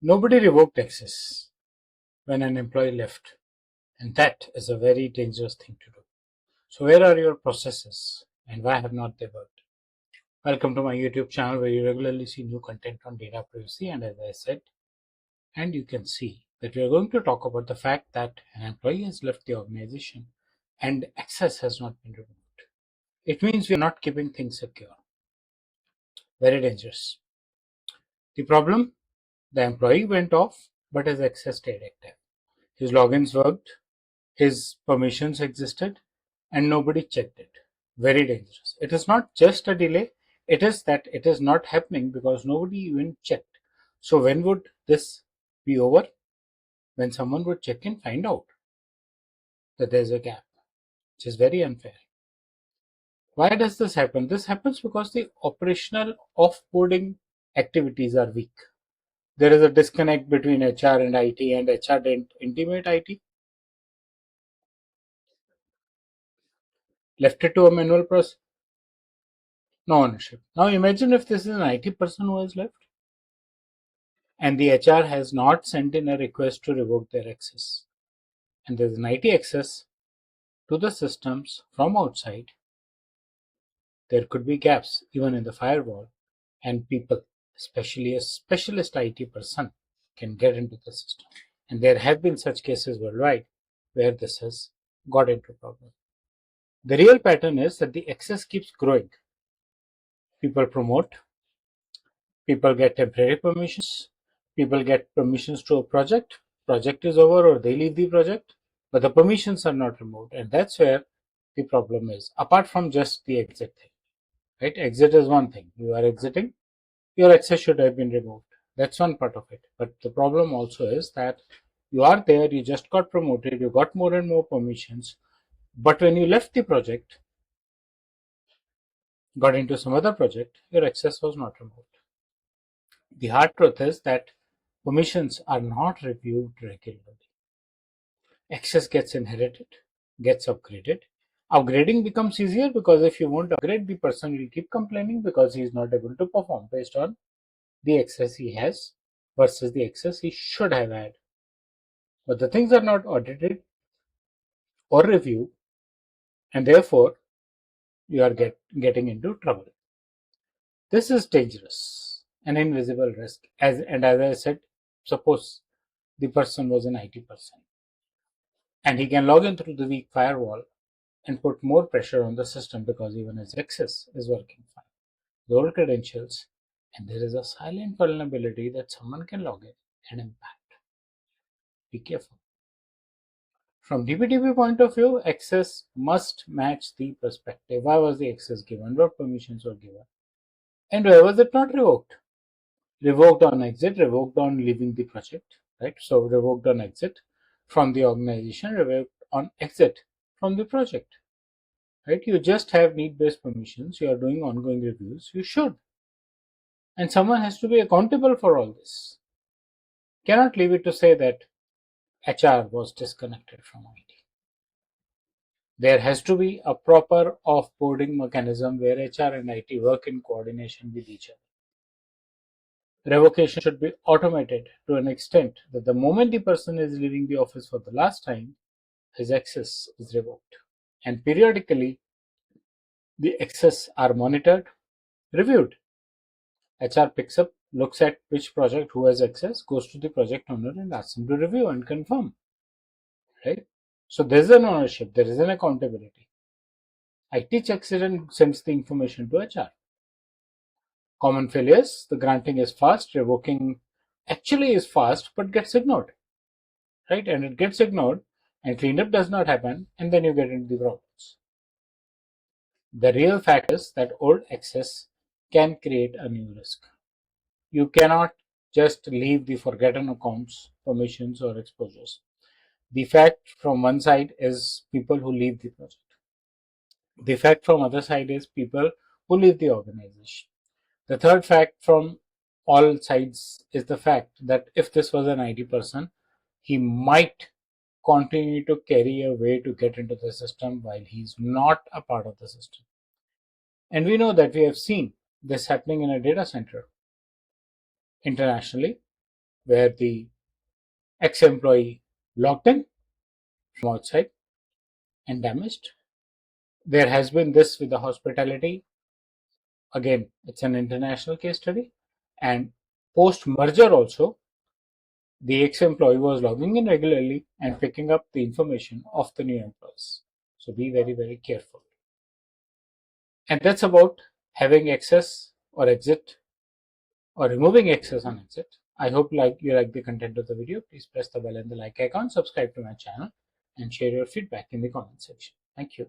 Nobody revoked access when an employee left, and that is a very dangerous thing to do. So where are your processes and why have not they worked? Welcome to my YouTube channel where you regularly see new content on data privacy, and as I said, and you can see that we are going to talk about the fact that an employee has left the organization and access has not been removed. It means we are not keeping things secure. Very dangerous. The problem, the employee went off but his access stayed active. His logins worked, his permissions existed, and nobody checked it. Very dangerous. It is not just a delay, it is that it is not happening because nobody even checked. So when would this be over? When someone would check and find out that there's a gap, which is very unfair. Why does this happen? This happens because the operational offboarding activities are weak. There is a disconnect between HR and IT, and HR didn't intimate IT, left it to a manual process, no ownership. Now imagine if this is an IT person who has left and the HR has not sent in a request to revoke their access, and there's an IT access to the systems from outside. There could be gaps even in the firewall, and people, especially a specialist IT person, can get into the system. And there have been such cases worldwide where this has got into problem. The real pattern is that the access keeps growing. People promote, people get temporary permissions, people get permissions to a project is over or they leave the project, but the permissions are not removed, and that's where the problem is, apart from just the exit thing. Right? Exit is one thing. You are exiting, your access should have been removed. That's one part of it. But the problem also is that you are there, you just got promoted, you got more and more permissions, but when you left the project, got into some other project, your access was not removed. The hard truth is that permissions are not reviewed regularly. Access gets inherited, gets upgraded. Upgrading becomes easier because if you won't upgrade, the person will keep complaining because he is not able to perform based on the access he has versus the access he should have had. But the things are not audited or reviewed, and therefore you are getting into trouble. This is dangerous, an invisible risk. As I said, suppose the person was an IT person and he can log in through the weak firewall and put more pressure on the system because even his access is working fine. The old credentials, and there is a silent vulnerability that someone can log in and impact. Be careful. From DPDP point of view, access must match the perspective. Why was the access given? What permissions were given? And why was it not revoked? Revoked on exit, revoked on leaving the project, right? So revoked on exit from the organization, revoked on exit from the project, right? You just have need-based permissions. You are doing ongoing reviews. You should. And someone has to be accountable for all this. Cannot leave it to say that HR was disconnected from IT. There has to be a proper offboarding mechanism where HR and IT work in coordination with each other. Revocation should be automated to an extent that the moment the person is leaving the office for the last time, his access is revoked. And periodically, the access are monitored, reviewed. HR picks up, looks at which project who has access, goes to the project owner and asks him to review and confirm. Right? So there is an ownership, there is an accountability. IT checks it and sends the information to HR. Common failures, the granting is fast, revoking actually is fast but gets ignored. Right? And it gets ignored and cleanup does not happen, and then you get into the problems. The real fact is that old access can create a new risk. You cannot just leave the forgotten accounts, permissions, or exposures. The fact from one side is people who leave the project. The fact from other side is people who leave the organization. The third fact from all sides is the fact that if this was an IT person, he might continue to carry a way to get into the system while he's not a part of the system. And we know that we have seen this happening in a data center internationally. where the ex-employee logged in from outside and damaged. There has been this with the hospitality. Again, it's an international case study. And post merger also, the ex-employee was logging in regularly and picking up the information of the new employees. So be very, very careful. And that's about having access or exit or removing access on exit. I hope you like the content of the video. Please press the bell and the like icon, subscribe to my channel, and share your feedback in the comment section. Thank you.